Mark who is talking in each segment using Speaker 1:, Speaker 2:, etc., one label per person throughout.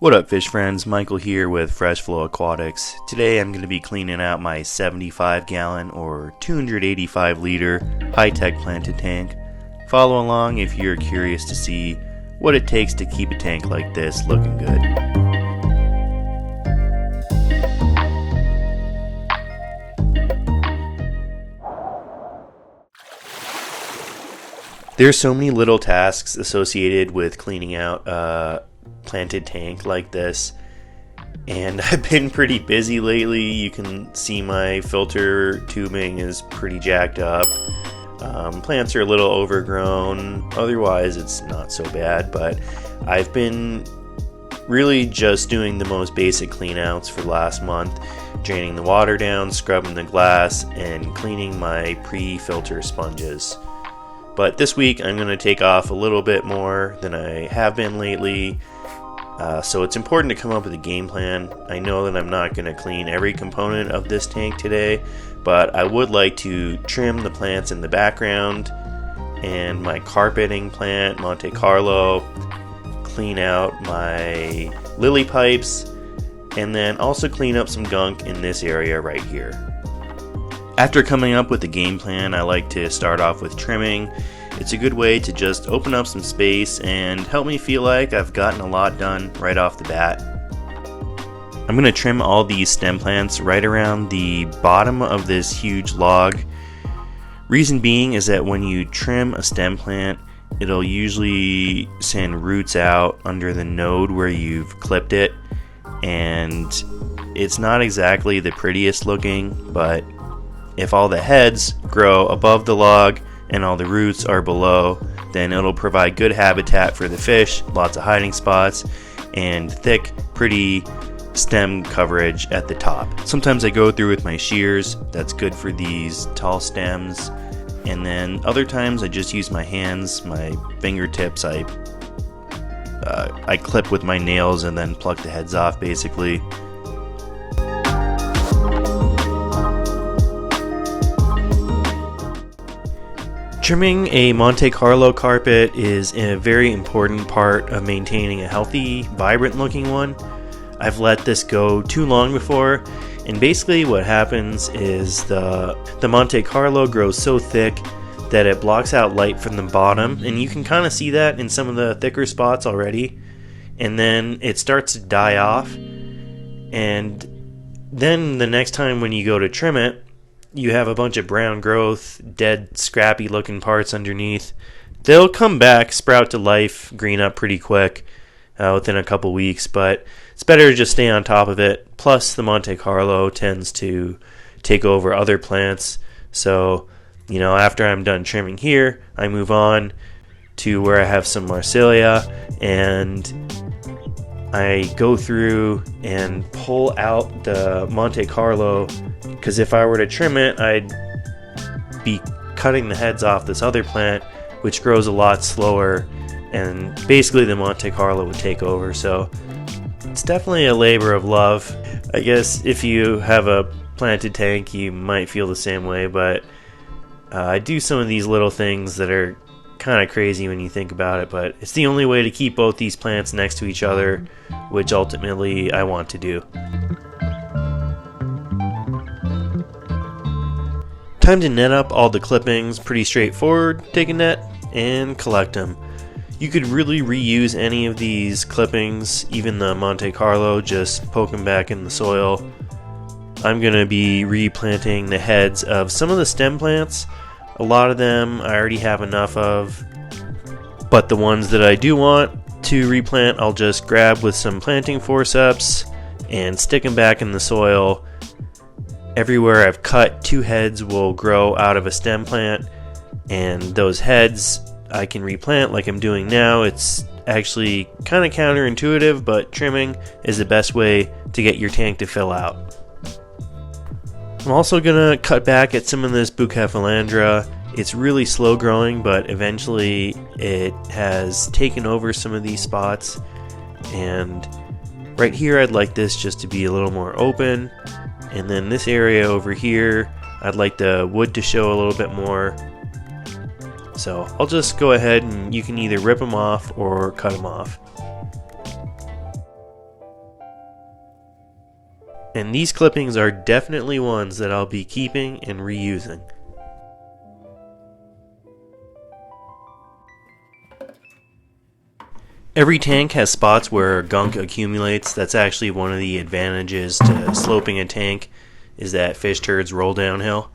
Speaker 1: What up, fish friends? Michael here with Fresh Flow Aquatics. Today I'm going to be cleaning out my 75 gallon or 285 liter high-tech planted tank. Follow along if you're curious to see what it takes to keep a tank like this looking good. There's so many little tasks associated with cleaning out planted tank like this, and I've been pretty busy lately. You can see my filter tubing is pretty jacked up. Plants are a little overgrown, otherwise it's not so bad, but I've been really just doing the most basic cleanouts for last month, draining the water down, scrubbing the glass, and cleaning my pre-filter sponges. But this week I'm going to take off a little bit more than I have been lately. So it's important to come up with a game plan. I know that I'm not going to clean every component of this tank today, but I would like to trim the plants in the background and my carpeting plant, Monte Carlo, clean out my lily pipes, and then also clean up some gunk in this area right here. After coming up with the game plan, I like to start off with trimming. It's a good way to just open up some space and help me feel like I've gotten a lot done right off the bat. I'm going to trim all these stem plants right around the bottom of this huge log. Reason being is that when you trim a stem plant, it'll usually send roots out under the node where you've clipped it, and it's not exactly the prettiest looking, but if all the heads grow above the log and all the roots are below, then it'll provide good habitat for the fish, lots of hiding spots, and thick, pretty stem coverage at the top. Sometimes I go through with my shears, that's good for these tall stems, and then other times I just use my hands, my fingertips. I clip with my nails and then pluck the heads off basically. Trimming a Monte Carlo carpet is a very important part of maintaining a healthy, vibrant looking one. I've let this go too long before, and basically what happens is the Monte Carlo grows so thick that it blocks out light from the bottom, and you can kind of see that in some of the thicker spots already, and then it starts to die off, and then the next time when you go to trim it, you have a bunch of brown growth, dead, scrappy looking parts underneath. They'll come back, sprout to life, green up pretty quick within a couple weeks, but it's better to just stay on top of it. Plus, the Monte Carlo tends to take over other plants. So, after I'm done trimming here, I move on to where I have some Marsilia, and I go through and pull out the Monte Carlo, because if I were to trim it, I'd be cutting the heads off this other plant, which grows a lot slower, and basically the Monte Carlo would take over. So it's definitely a labor of love. I guess if you have a planted tank, you might feel the same way, but I do some of these little things that are kind of crazy when you think about it, but it's the only way to keep both these plants next to each other, which ultimately I want to do. Time to net up all the clippings. Pretty straightforward. Take a net and collect them. You could really reuse any of these clippings, even the Monte Carlo, just poke them back in the soil. I'm going to be replanting the heads of some of the stem plants. A lot of them I already have enough of, but the ones that I do want to replant, I'll just grab with some planting forceps and stick them back in the soil. Everywhere I've cut, 2 heads will grow out of a stem plant, and those heads I can replant like I'm doing now. It's actually kind of counterintuitive, but trimming is the best way to get your tank to fill out. I'm also going to cut back at some of this Bucephalandra. It's really slow growing, but eventually it has taken over some of these spots, and right here I'd like this just to be a little more open. And then this area over here, I'd like the wood to show a little bit more. So I'll just go ahead and you can either rip them off or cut them off. And these clippings are definitely ones that I'll be keeping and reusing. Every tank has spots where gunk accumulates. That's actually one of the advantages to sloping a tank, is that fish turds roll downhill.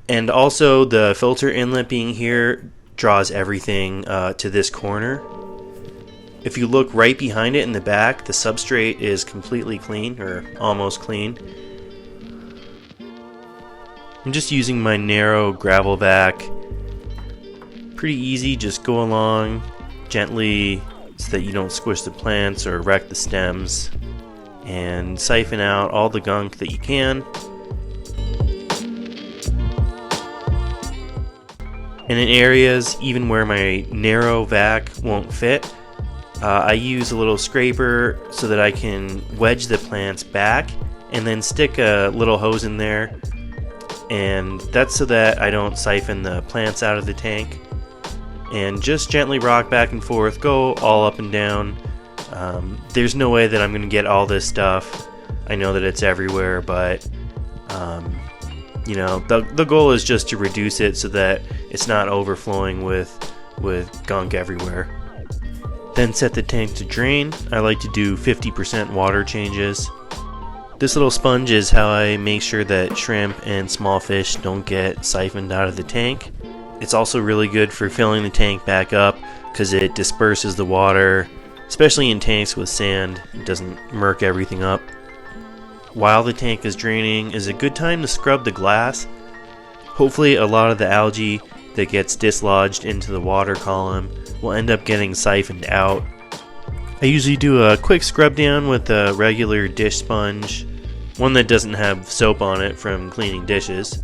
Speaker 1: And also the filter inlet being here draws everything to this corner. If you look right behind it in the back, the substrate is completely clean, or almost clean. I'm just using my narrow gravel vac. Pretty easy, just go along gently so that you don't squish the plants or wreck the stems, and siphon out all the gunk that you can. And in areas even where my narrow vac won't fit, I use a little scraper so that I can wedge the plants back and then stick a little hose in there, and that's so that I don't siphon the plants out of the tank. And just gently rock back and forth, go all up and down. There's no way that I'm going to get all this stuff. I know that it's everywhere, but you know, the goal is just to reduce it so that it's not overflowing with gunk everywhere. Then set the tank to drain. I like to do 50% water changes. This little sponge is how I make sure that shrimp and small fish don't get siphoned out of the tank. It's also really good for filling the tank back up because it disperses the water, especially in tanks with sand. It doesn't murk everything up. While the tank is draining is a good time to scrub the glass. Hopefully a lot of the algae that gets dislodged into the water column will end up getting siphoned out. I usually do a quick scrub down with a regular dish sponge, one that doesn't have soap on it from cleaning dishes.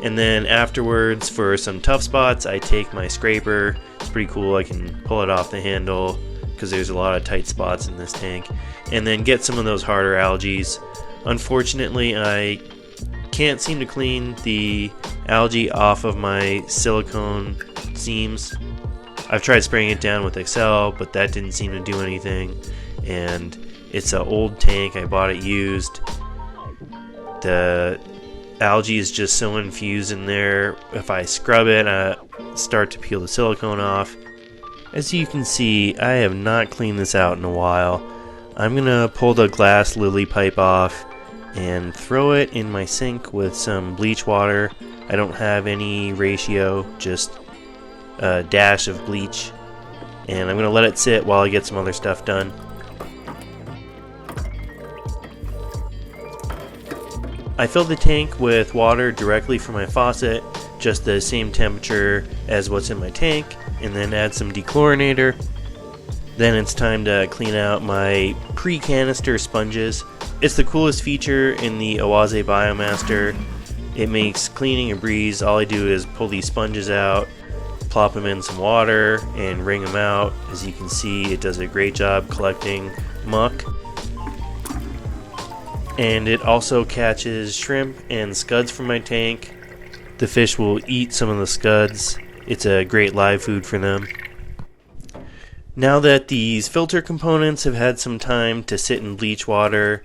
Speaker 1: And then afterwards, for some tough spots, I take my scraper. It's pretty cool, I can pull it off the handle because there's a lot of tight spots in this tank, and then get some of those harder algae. Unfortunately, I can't seem to clean the algae off of my silicone seams. I've tried spraying it down with Excel, but that didn't seem to do anything. And it's an old tank, I bought it used. The algae is just so infused in there. If I scrub it, I start to peel the silicone off. As you can see, I have not cleaned this out in a while. I'm gonna pull the glass lily pipe off and throw it in my sink with some bleach water. I don't have any ratio, just a dash of bleach, and I'm gonna let it sit while I get some other stuff done. I fill the tank with water directly from my faucet, just the same temperature as what's in my tank, and then add some dechlorinator. Then it's time to clean out my pre-canister sponges. It's the coolest feature in the Awaze Biomaster. It makes cleaning a breeze. All I do is pull these sponges out, plop them in some water, and wring them out. As you can see, it does a great job collecting muck. And it also catches shrimp and scuds from my tank. The fish will eat some of the scuds. It's a great live food for them. Now that these filter components have had some time to sit in bleach water,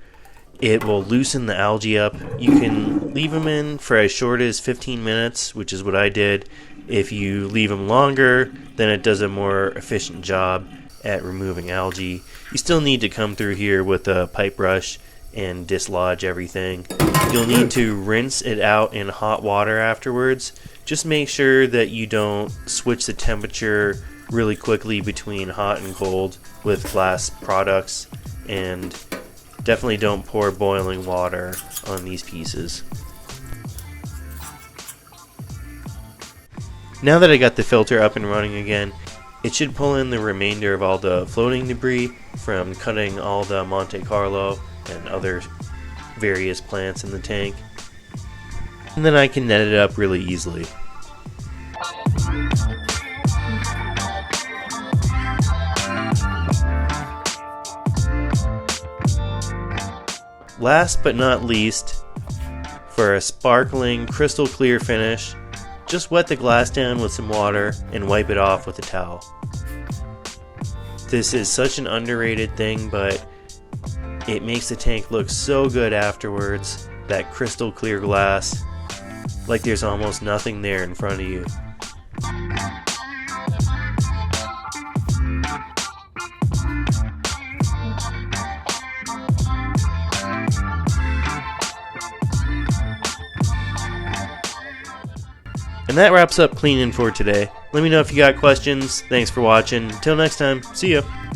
Speaker 1: it will loosen the algae up. You can leave them in for as short as 15 minutes, which is what I did. If you leave them longer, then it does a more efficient job at removing algae. You still need to come through here with a pipe brush and dislodge everything. You'll need to rinse it out in hot water afterwards. Just make sure that you don't switch the temperature really quickly between hot and cold with glass products, and definitely don't pour boiling water on these pieces. Now that I got the filter up and running again, it should pull in the remainder of all the floating debris from cutting all the Monte Carlo and other various plants in the tank, and then I can net it up really easily. Last but not least, for a sparkling crystal clear finish, just wet the glass down with some water and wipe it off with a towel. This is such an underrated thing, but It makes the tank look so good afterwards, that crystal clear glass, like there's almost nothing there in front of you. And that wraps up cleaning for today. Let me know if you got questions. Thanks for watching. Until next time, see ya.